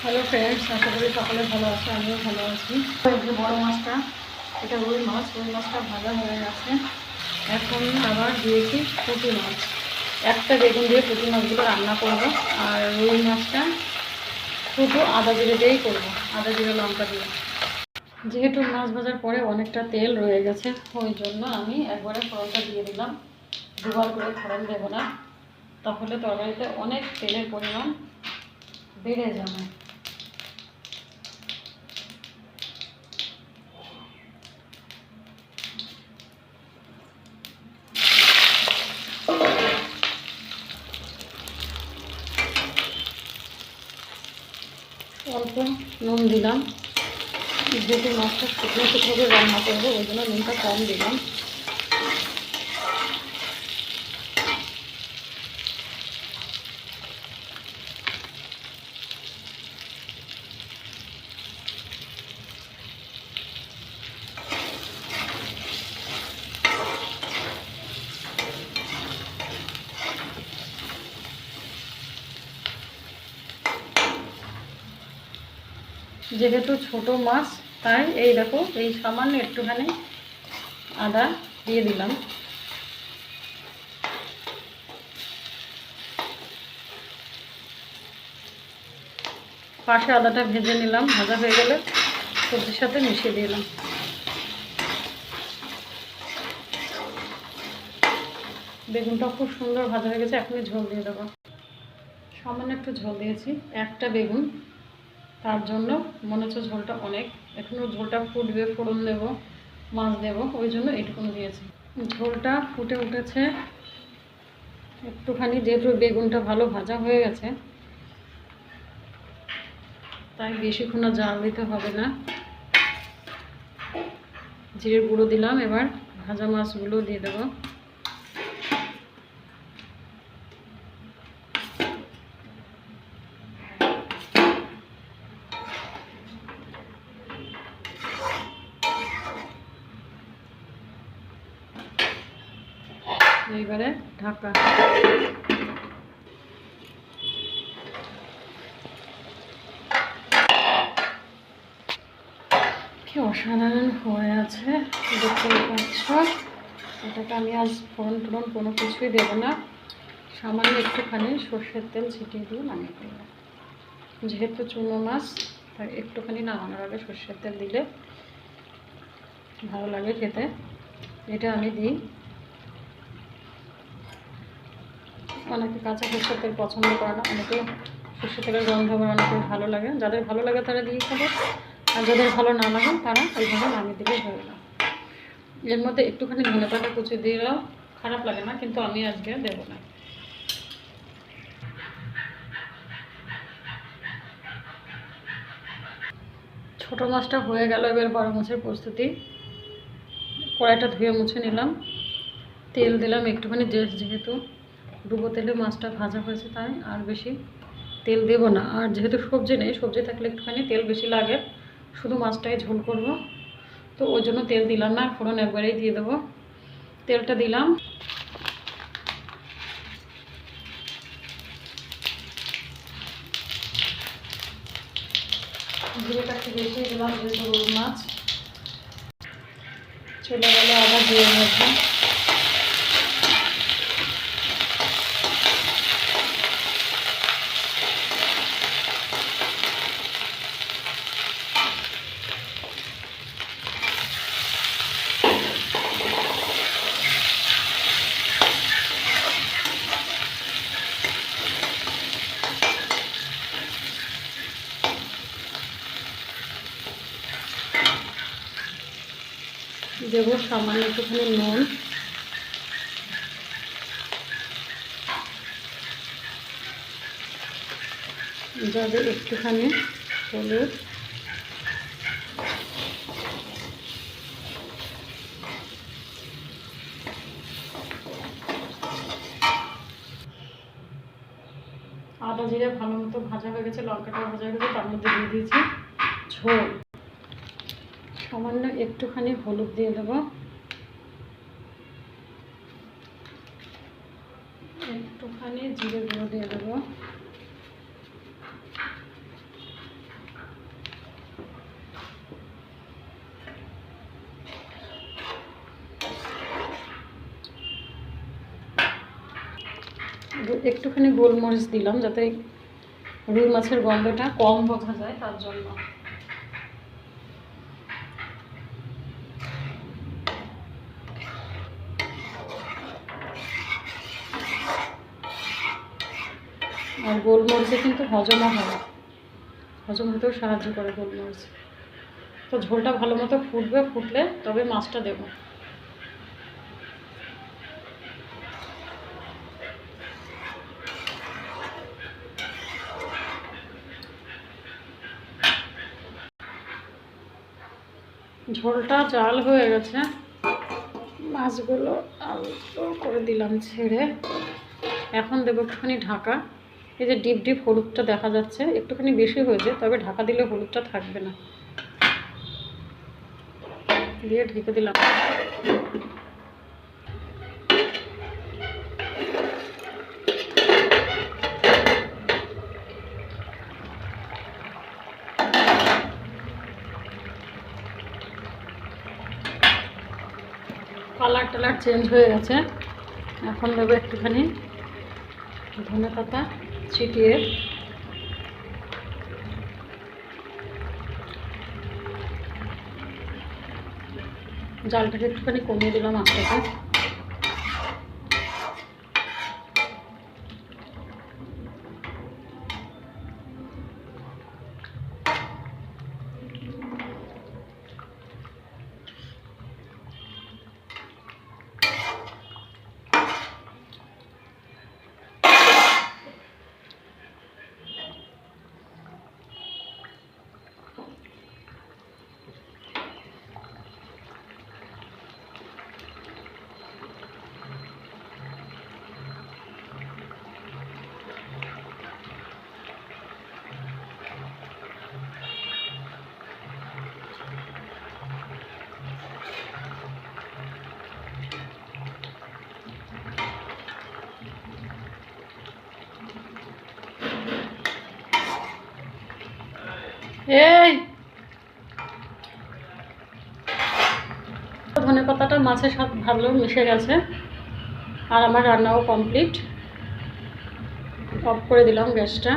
Hello friends, আশা করি সকলে ভালো আছে। আমিও ভালো আছি। এই যে বড় মাছটা, এটা রুই মাছটা ভাজা হয়ে গেছে। এখন আবার দিয়েছি পুঁটি মাছ। একটা বেগুন দিয়ে পুঁটি মাছগুলো রান্না করব। আর রুই মাছটা শুধু আদা জিরে দিয়েই করবো, আদা জিরে লঙ্কা দিয়ে। যেহেতু মাছ ভাজার পরে অনেকটা তেল রয়ে গেছে, ওই জন্য আমি একবারে ফোড়নটা দিয়ে দিলাম। দুবার করে ফোড়ন দেবো না, তাহলে তরকারিতে অনেক তেলের পরিমাণ বেড়ে যাবে। অল্প নুন দিলাম, যেহেতু মাছটা শুকনো শুকনো রান্না করবো ওই জন্য নুনটা কম দিলাম। যেহেতু ছোট মাছ, তাই এই দেখো এই সামান্য একটুখানি আদা দিয়ে দিলাম। পাশে আদাটা ভেজে নিলাম, ভাজা হয়ে গেলে সবজির সাথে মিশিয়ে দিলাম। বেগুনটা খুব সুন্দর ভাজা হয়ে গেছে, এখনই ঝোল দিয়ে দেবো। সামান্য একটু ঝোল দিয়েছি, একটা বেগুন, তার জন্য মনে হচ্ছে ঝোলটা অনেক। এখনও ঝোলটা ফুটবে, ফোড়ন দেবো, মাছ দেবো, ওই জন্য এইটুকুন দিয়েছি। ঝোলটা ফুটে উঠেছে একটুখানি, যেহেতু বেগুনটা ভালো ভাজা হয়ে গেছে তাই বেশিক্ষণ জাল দিতে হবে না। জিরের গুঁড়ো দিলাম, এবার ভাজা মাছগুলো দিয়ে দেবো। এইবারে ঢাকা। কি অসাধারণ হয়ে আছে দেখতেই পাচ্ছ। এটাকে আমি আজ ফোড়ন টোড়ন কোনো কিছুই দেবো না, সামান্য একটুখানি সর্ষের তেল ছিটিয়ে দিয়ে নামিয়ে ফেলবো। যেহেতু চুনো মাছ, তাই একটুখানি নামানোর আগে সর্ষের তেল দিলে ভালো লাগে খেতে। এটা আমি দিই। অনেকে কাঁচা সর্ষের তেল পছন্দ করে না, অনেকে সর্ষের তেলের গন্ধ আমার অনেকে ভালো লাগে। যাদের ভালো লাগে তারা দিয়ে খাবে, আর যাদের ভালো না লাগে তারা ওইভাবে নামিয়ে দিলে হয়ে না। এর মধ্যে একটুখানি ধনেপাতা কুচি দিলেও খারাপ লাগে না, কিন্তু আমি আজকে দেবো না। ছোট মাছটা হয়ে গেল, এবার বড় মাছের প্রস্তুতি। কড়াইটা ধুয়ে মুছে নিলাম, তেল দিলাম একটুখানি, যেহেতু ডুবো তেলে মাছটা ভাজা হয়েছে তাই আর বেশি তেল দেব না। আর যেহেতু সবজি নেই, সবজি থাকলে একটুখানি তেল বেশি লাগে, শুধু মাছটাই ঝোল করব, তো ওই জন্য তেল দিলাম না, ফোড়ন একবারেই দিয়ে দেবো। তেলটা দিলাম, জিরেটা একটু বেশি দিলাম যেহেতু রুই মাছ। চলে গেল আবার দিয়ে মধ্যে দেবো সামান্য একটুখানি নুন, যাবে একটুখানি হলুদ, আদা জিরে ভালো মতো ভাজা হয়ে গেছে, লঙ্কাটাও ভাজা হয়ে গেছে, তার মধ্যে দিয়ে দিয়েছি ঝোল। সামান্য একটুখানি হলুদ দিয়ে দেবো, একটুখানি জিরে গুঁড়ো দিয়ে দেবো, একটুখানি গোলমরিচ দিলাম যাতে রুই মাছের গন্ধটা কম বোঝা যায়, তার জন্য। আর গোলমরিচে কিন্তু হজমও হয়, হজম হতেও সাহায্য করে গোলমরিচ। তো ঝোলটা ভালো মতো ফুটবে, ফুটলে তবে মাছটা দেবো। ঝোলটা জাল হয়ে গেছে, মাছগুলো আলতো করে দিলাম ছেড়ে। এখন দেবো একটুখানি ঢাকা। এই যে ডিপ ডিপ হলুদটা দেখা যাচ্ছে, একটুখানি বেশি হয়েছে, তবে ঢাকা দিলে হলুদটা থাকবে না। দিয়ে ঢেকে দিলাম। কালার টালার চেঞ্জ হয়ে গেছে। এখন দেবো একটুখানি ধনেপাতা ছিটিয়ে। জালটাকে একটুখানি কমিয়ে দিলাম আস্তে। এই ধনেপাতাটা মাছের সাথে ভালো মিশে গেছে, আর আমার রান্নাও কমপ্লিট। অফ করে দিলাম গ্যাসটা।